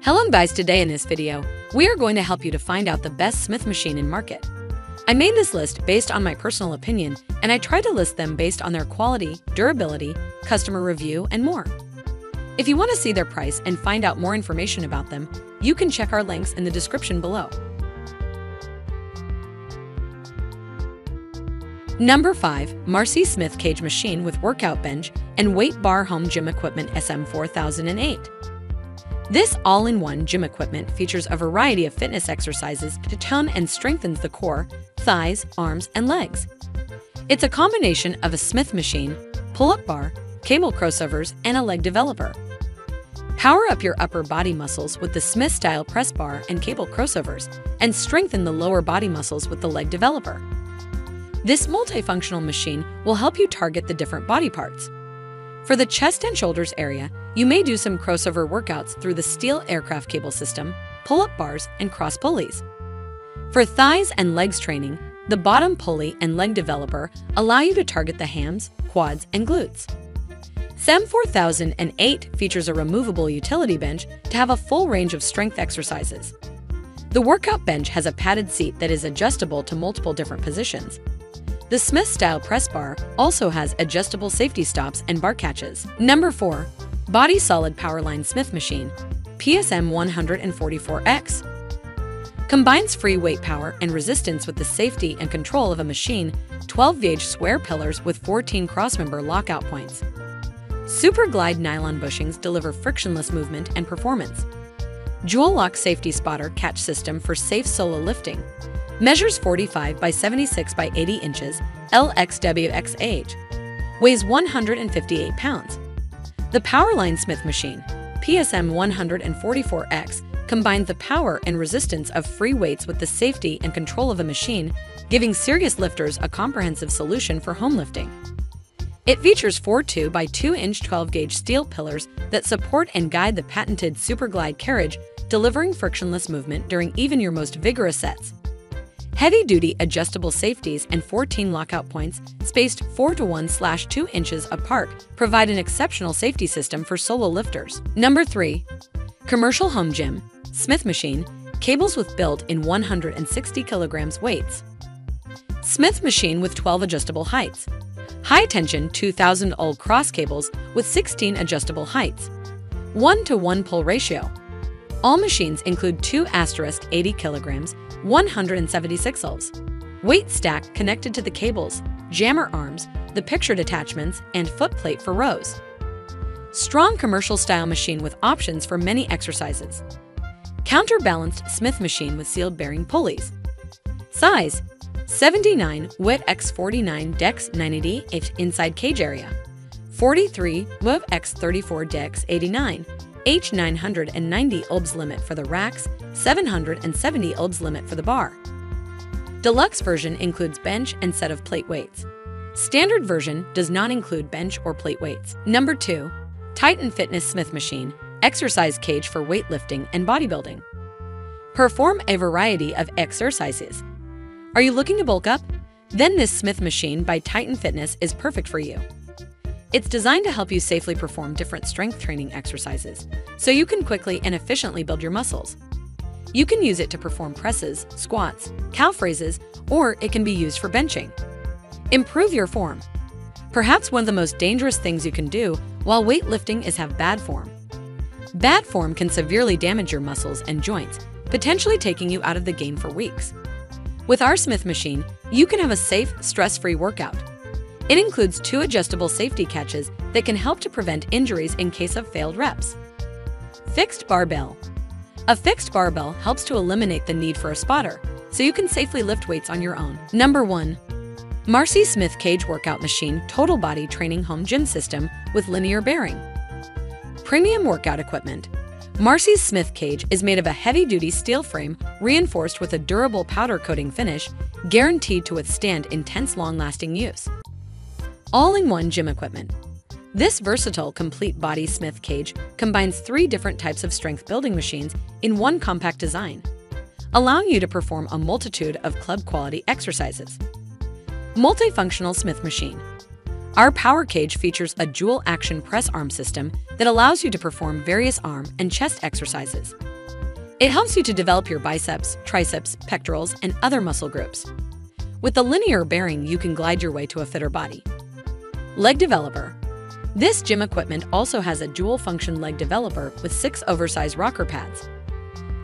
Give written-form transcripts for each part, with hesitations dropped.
Hello guys, today in this video, we are going to help you to find out the best Smith machine in market. I made this list based on my personal opinion, and I tried to list them based on their quality, durability, customer review, and more. If you want to see their price and find out more information about them, you can check our links in the description below. Number 5. Marcy Smith Cage Machine with Workout Bench and Weight Bar Home Gym Equipment SM4008. This all-in-one gym equipment features a variety of fitness exercises to tone and strengthens the core, thighs, arms, and legs. It's a combination of a Smith machine, pull-up bar, cable crossovers, and a leg developer. Power up your upper body muscles with the Smith-style press bar and cable crossovers, and strengthen the lower body muscles with the leg developer. This multifunctional machine will help you target the different body parts. For the chest and shoulders area, you may do some crossover workouts through the steel aircraft cable system, pull-up bars, and cross pulleys. For thighs and legs training, the bottom pulley and leg developer allow you to target the hams, quads, and glutes. SM4008 features a removable utility bench to have a full range of strength exercises. The workout bench has a padded seat that is adjustable to multiple different positions. The Smith-style press bar also has adjustable safety stops and bar catches. Number 4. Body Solid Powerline Smith Machine PSM144X. Combines free weight power and resistance with the safety and control of a machine, 12-gauge square pillars with 14 crossmember lockout points. Super Glide nylon bushings deliver frictionless movement and performance. Dual lock safety spotter catch system for safe solo lifting. Measures 45 by 76 by 80 inches, LXWXH. Weighs 158 pounds. The Powerline Smith Machine, PSM144X, combines the power and resistance of free weights with the safety and control of a machine, giving serious lifters a comprehensive solution for home lifting. It features 4 2 by 2-inch 12-gauge steel pillars that support and guide the patented Super Glide carriage, delivering frictionless movement during even your most vigorous sets. Heavy-duty adjustable safeties and 14 lockout points, spaced 4 to 1/2 inches apart, provide an exceptional safety system for solo lifters. Number 3. Commercial Home Gym Smith Machine, cables with built-in 160 kilograms weights. Smith machine with 12 adjustable heights. High-tension 2000 old cross cables with 16 adjustable heights. 1-to-1 pull ratio. All machines include 2*80 kilograms, 176 ohms. Weight stack connected to the cables, jammer arms, the pictured attachments, and foot plate for rows. Strong commercial-style machine with options for many exercises. Counterbalanced Smith machine with sealed bearing pulleys. Size: 79 width x 49 dex 90 inside cage area. 43 width x 34 dex 89. H 990 ohms limit for the racks, 770 ohms limit for the bar. Deluxe version includes bench and set of plate weights. Standard version does not include bench or plate weights. Number 2. Titan Fitness Smith Machine, exercise cage for weightlifting and bodybuilding. Perform a variety of exercises. Are you looking to bulk up? Then this Smith machine by Titan Fitness is perfect for you. It's designed to help you safely perform different strength training exercises, so you can quickly and efficiently build your muscles. You can use it to perform presses, squats, calf raises, or it can be used for benching. Improve your form. Perhaps one of the most dangerous things you can do while weightlifting is have bad form. Bad form can severely damage your muscles and joints, potentially taking you out of the game for weeks. With our Smith machine, you can have a safe, stress-free workout. It includes 2 adjustable safety catches that can help to prevent injuries in case of failed reps. Fixed barbell. A fixed barbell helps to eliminate the need for a spotter, so you can safely lift weights on your own. Number 1. Marcy Smith Cage Workout Machine Total Body Training Home Gym System with Linear Bearing. Premium workout equipment. Marcy's Smith Cage is made of a heavy-duty steel frame reinforced with a durable powder coating finish, guaranteed to withstand intense long-lasting use. All-in-one gym equipment. This versatile complete body Smith cage combines 3 different types of strength building machines in one compact design, allowing you to perform a multitude of club-quality exercises. Multifunctional Smith machine. Our power cage features a dual-action press arm system that allows you to perform various arm and chest exercises. It helps you to develop your biceps, triceps, pectorals, and other muscle groups. With the linear bearing, you can glide your way to a fitter body. Leg developer. This gym equipment also has a dual-function leg developer with 6 oversized rocker pads.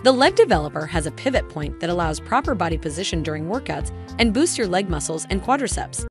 The leg developer has a pivot point that allows proper body position during workouts and boosts your leg muscles and quadriceps.